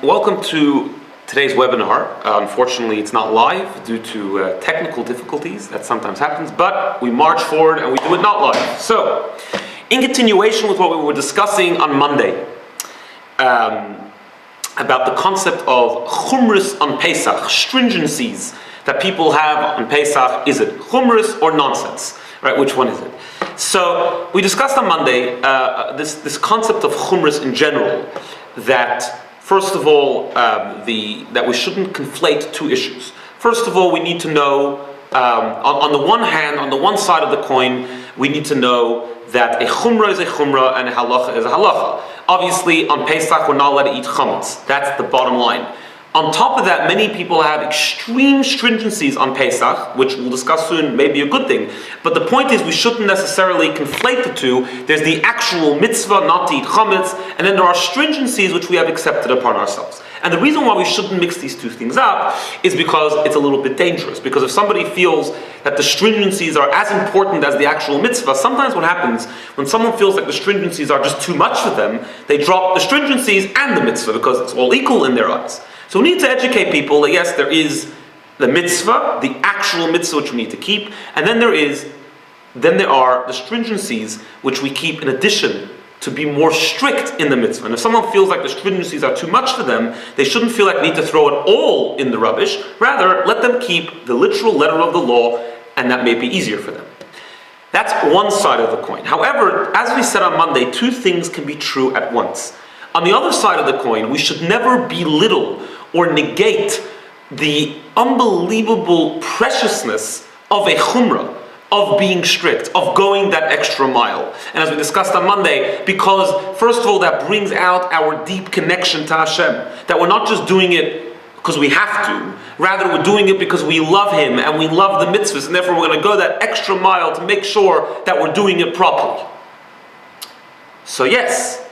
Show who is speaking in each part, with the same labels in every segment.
Speaker 1: Welcome to today's webinar. Unfortunately, it's not live due to technical difficulties. That sometimes happens, but we march forward and we do it not live. So, in continuation with what we were discussing on Monday, about the concept of Chumros on Pesach, stringencies that people have on Pesach. Is it Chumros or nonsense? Right? Which one is it? So, we discussed on Monday this concept of Chumros in general, that first of all, that we shouldn't conflate two issues. First of all, we need to know, on the one hand, on the one side of the coin, we need to know that a chumrah is a chumrah and a halacha is a halacha. Obviously, on Pesach, we're not allowed to eat chametz. That's the bottom line. On top of that, many people have extreme stringencies on Pesach, which we'll discuss soon, may be a good thing. But the point is, we shouldn't necessarily conflate the two. There's the actual mitzvah not to eat chametz, and then there are stringencies which we have accepted upon ourselves. And the reason why we shouldn't mix these two things up is because it's a little bit dangerous. Because if somebody feels that the stringencies are as important as the actual mitzvah, sometimes what happens, when someone feels like the stringencies are just too much for them, they drop the stringencies and the mitzvah because it's all equal in their eyes. So we need to educate people that yes, there is the mitzvah, the actual mitzvah which we need to keep, and then there are the stringencies which we keep in addition to be more strict in the mitzvah. And if someone feels like the stringencies are too much for them, they shouldn't feel like they need to throw it all in the rubbish. Rather, let them keep the literal letter of the law, and that may be easier for them. That's one side of the coin. However, as we said on Monday, two things can be true at once. On the other side of the coin, we should never belittle or negate the unbelievable preciousness of a chumrah, of being strict, of going that extra mile. And as we discussed on Monday, because first of all, that brings out our deep connection to Hashem, that we're not just doing it because we have to, rather we're doing it because we love Him and we love the mitzvahs, and therefore we're going to go that extra mile to make sure that we're doing it properly. So yes,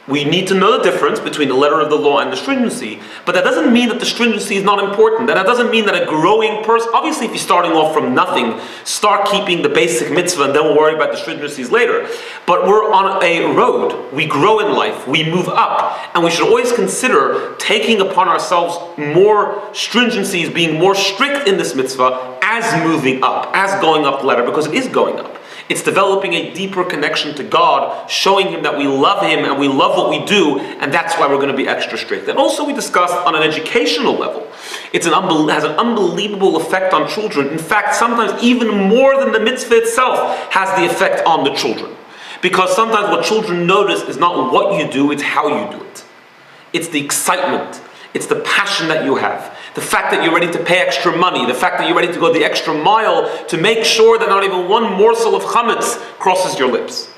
Speaker 1: we need to know the difference between the letter of the law and the stringency, but that doesn't mean that the stringency is not important. That doesn't mean that a growing person, obviously if you're starting off from nothing, start keeping the basic mitzvah and then we'll worry about the stringencies later. But we're on a road, we grow in life, we move up, and we should always consider taking upon ourselves more stringencies, being more strict in this mitzvah as moving up, as going up the ladder, because it is going up. It's developing a deeper connection to God, showing Him that we love Him and we love what we do, and that's why we're going to be extra strict. And also we discussed on an educational level, it has an unbelievable effect on children. In fact, sometimes even more than the mitzvah itself has the effect on the children. Because sometimes what children notice is not what you do, it's how you do it. It's the excitement. It's the passion that you have. The fact that you're ready to pay extra money. The fact that you're ready to go the extra mile to make sure that not even one morsel of chametz crosses your lips.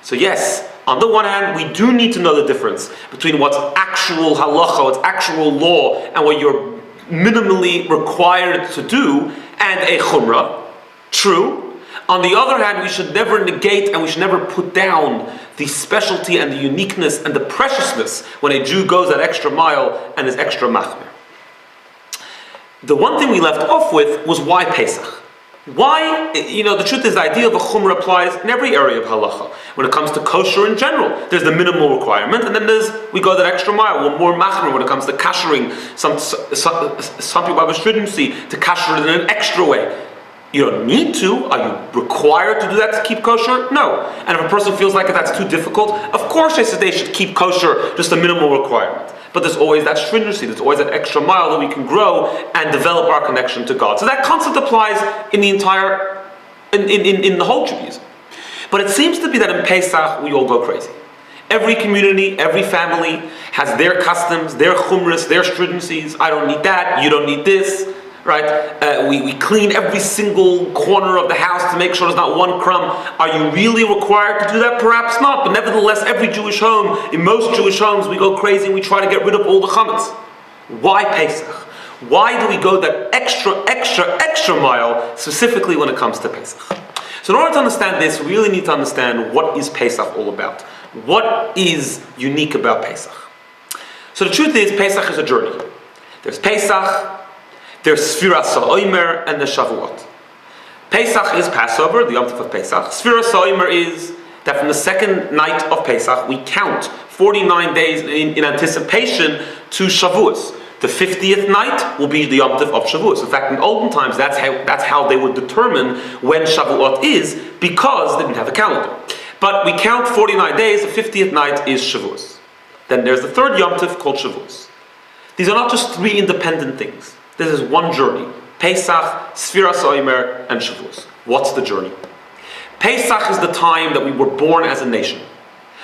Speaker 1: So yes, on the one hand, we do need to know the difference between what's actual halacha, what's actual law, and what you're minimally required to do, and a chumrah. True. On the other hand, we should never negate and we should never put down the specialty and the uniqueness and the preciousness when a Jew goes that extra mile and is extra machmir. The one thing we left off with was why Pesach. Why? The truth is the idea of a chumrah applies in every area of halacha. When it comes to kosher in general, there's the minimal requirement, and then we go that extra mile. We're more machmir when it comes to kashering. Some people have a stringency to kasher it in an extra way. You don't need to. Are you required to do that to keep kosher? No. And if a person feels like that's too difficult, of course they should keep kosher, just a minimal requirement. But there's always that stringency, there's always that extra mile that we can grow and develop our connection to God. So that concept applies in the entire, in the whole Judaism. But it seems to be that in Pesach we all go crazy. Every community, every family has their customs, their chumros, their stringencies. I don't need that, you don't need this. Right? We clean every single corner of the house to make sure there's not one crumb. Are you really required to do that? Perhaps not. But nevertheless, every Jewish home, in most Jewish homes, we go crazy and we try to get rid of all the chametz. Why Pesach? Why do we go that extra mile, specifically when it comes to Pesach? So in order to understand this, we really need to understand what is Pesach all about. What is unique about Pesach? So the truth is, Pesach is a journey. There's Pesach, there's Sfiras HaOmer, and the Shavuot. Pesach is Passover, the Yom Tov of Pesach. Sfiras HaOmer is that from the second night of Pesach, we count 49 days in anticipation to Shavuos. The 50th night will be the Yom Tov of Shavuos. In fact, in olden times, that's how they would determine when Shavuot is, because they didn't have a calendar. But we count 49 days, the 50th night is Shavuos. Then there's the third Yom Tov called Shavuos. These are not just three independent things. This is one journey. Pesach, Sfiras Omer, and Shavuos. What's the journey? Pesach is the time that we were born as a nation.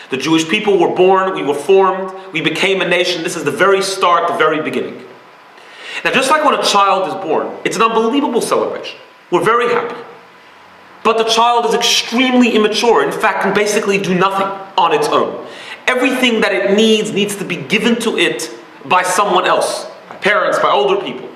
Speaker 1: The Jewish people were born, we were formed, we became a nation. This is the very start, the very beginning. Now, just like when a child is born, it's an unbelievable celebration. We're very happy. But the child is extremely immature, in fact, can basically do nothing on its own. Everything that it needs to be given to it by someone else, by parents, by older people.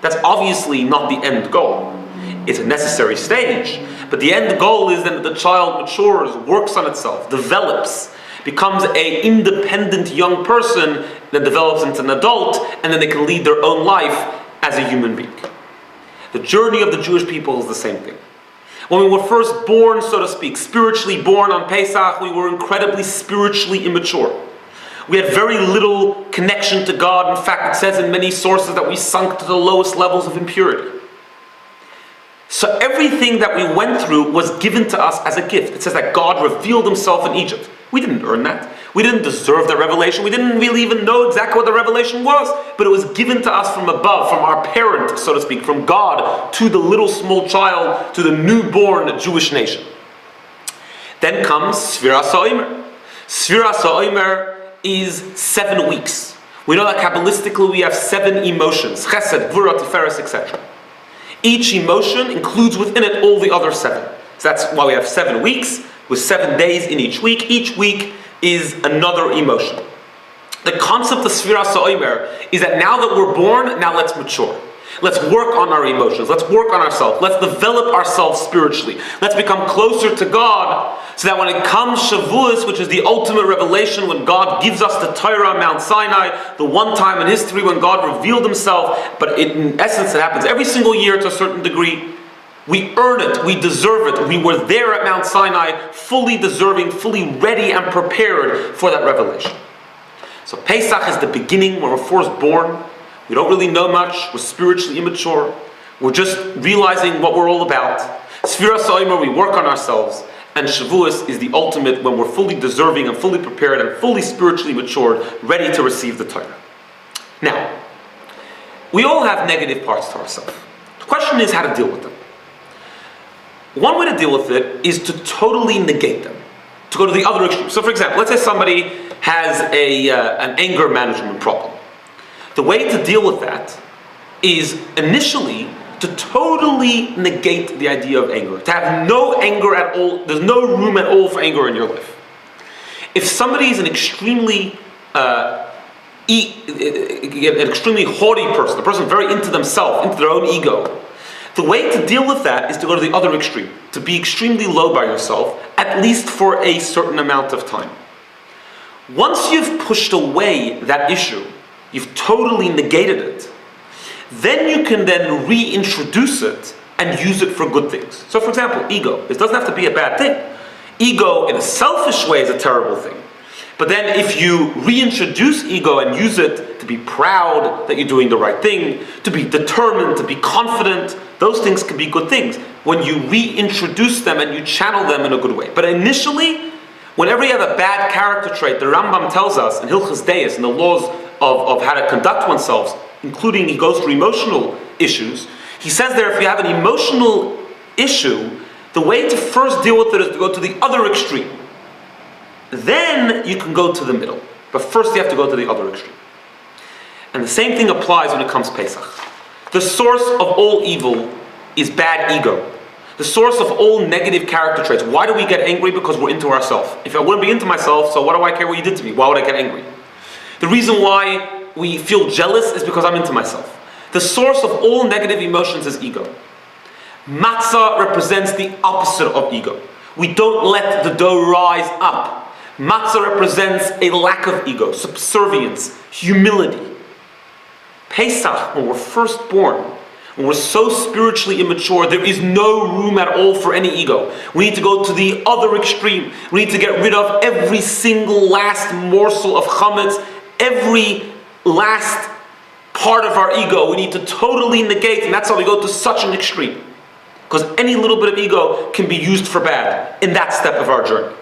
Speaker 1: That's obviously not the end goal. It's a necessary stage. But the end goal is that the child matures, works on itself, develops, becomes an independent young person that develops into an adult, and then they can lead their own life as a human being. The journey of the Jewish people is the same thing. When we were first born, so to speak, spiritually born on Pesach, we were incredibly spiritually immature. We had very little connection to God. In fact, it says in many sources that we sunk to the lowest levels of impurity. So everything that we went through was given to us as a gift. It says that God revealed himself in Egypt. We didn't earn that. We didn't deserve that revelation. We didn't really even know exactly what the revelation was, but it was given to us from above, from our parent, so to speak, from God to the little small child, to the newborn Jewish nation. Then comes Sfiras HaOmer. Sfiras HaOmer is 7 weeks. We know that Kabbalistically we have 7 emotions, Chesed, Gvura, Tiferes, etc. Each emotion includes within it all the other 7. So that's why we have 7 weeks, with 7 days in each week. Each week is another emotion. The concept of Sfiras HaOmer is that now that we're born, now let's mature. Let's work on our emotions. Let's work on ourselves. Let's develop ourselves spiritually. Let's become closer to God, so that when it comes Shavuos, which is the ultimate revelation, when God gives us the Torah on Mount Sinai, the one time in history when God revealed himself, but in essence it happens every single year to a certain degree. We earn it, we deserve it. We were there at Mount Sinai, fully deserving, fully ready and prepared for that revelation. So Pesach is the beginning when we're first born. We don't really know much, we're spiritually immature. We're just realizing what we're all about. Sfiras HaOmer, we work on ourselves. And Shavuos is the ultimate when we're fully deserving and fully prepared and fully spiritually matured, ready to receive the Torah. Now, we all have negative parts to ourselves. The question is how to deal with them. One way to deal with it is to totally negate them, to go to the other extreme. So for example, let's say somebody has an anger management problem. The way to deal with that is initially to totally negate the idea of anger. To have no anger at all. There's no room at all for anger in your life. If somebody is an extremely haughty person, a person very into themselves, into their own ego, the way to deal with that is to go to the other extreme. To be extremely low by yourself, at least for a certain amount of time. Once you've pushed away that issue, you've totally negated it, then you can then reintroduce it and use it for good things. So for example, ego. This doesn't have to be a bad thing. Ego in a selfish way is a terrible thing. But then if you reintroduce ego and use it to be proud that you're doing the right thing, to be determined, to be confident, those things can be good things when you reintroduce them and you channel them in a good way. But initially, whenever you have a bad character trait, the Rambam tells us in Hilchos Deis, in the laws of how to conduct oneself, including he goes through emotional issues, he says there if you have an emotional issue, the way to first deal with it is to go to the other extreme. Then you can go to the middle. But first you have to go to the other extreme. And the same thing applies when it comes to Pesach. The source of all evil is bad ego. The source of all negative character traits. Why do we get angry? Because we're into ourselves. If I wouldn't be into myself, so what do I care what you did to me? Why would I get angry? The reason why we feel jealous is because I'm into myself. The source of all negative emotions is ego. Matzah represents the opposite of ego. We don't let the dough rise up. Matzah represents a lack of ego, subservience, humility. Pesach, when we're first born, when we're so spiritually immature, there is no room at all for any ego. We need to go to the other extreme. We need to get rid of every single last morsel of chametz, every last part of our ego. We need to totally negate, and that's how we go to such an extreme. Because any little bit of ego can be used for bad in that step of our journey.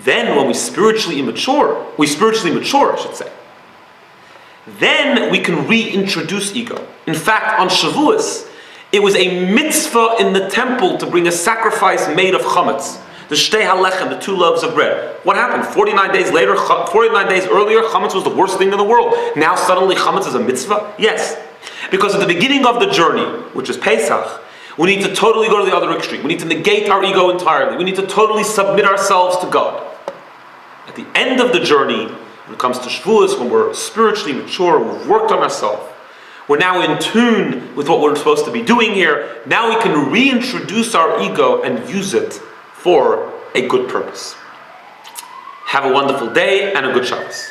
Speaker 1: Then when we spiritually mature, I should say, then we can reintroduce ego. In fact, on Shavuos, it was a mitzvah in the temple to bring a sacrifice made of chametz, the shtei halechem, the 2 loaves of bread. What happened? 49 days earlier, chametz was the worst thing in the world. Now suddenly chametz is a mitzvah? Yes. Because at the beginning of the journey, which is Pesach, we need to totally go to the other extreme. We need to negate our ego entirely. We need to totally submit ourselves to God. At the end of the journey, when it comes to Shavuos, when we're spiritually mature, we've worked on ourselves, we're now in tune with what we're supposed to be doing here, now we can reintroduce our ego and use it for a good purpose. Have a wonderful day and a good Shabbos.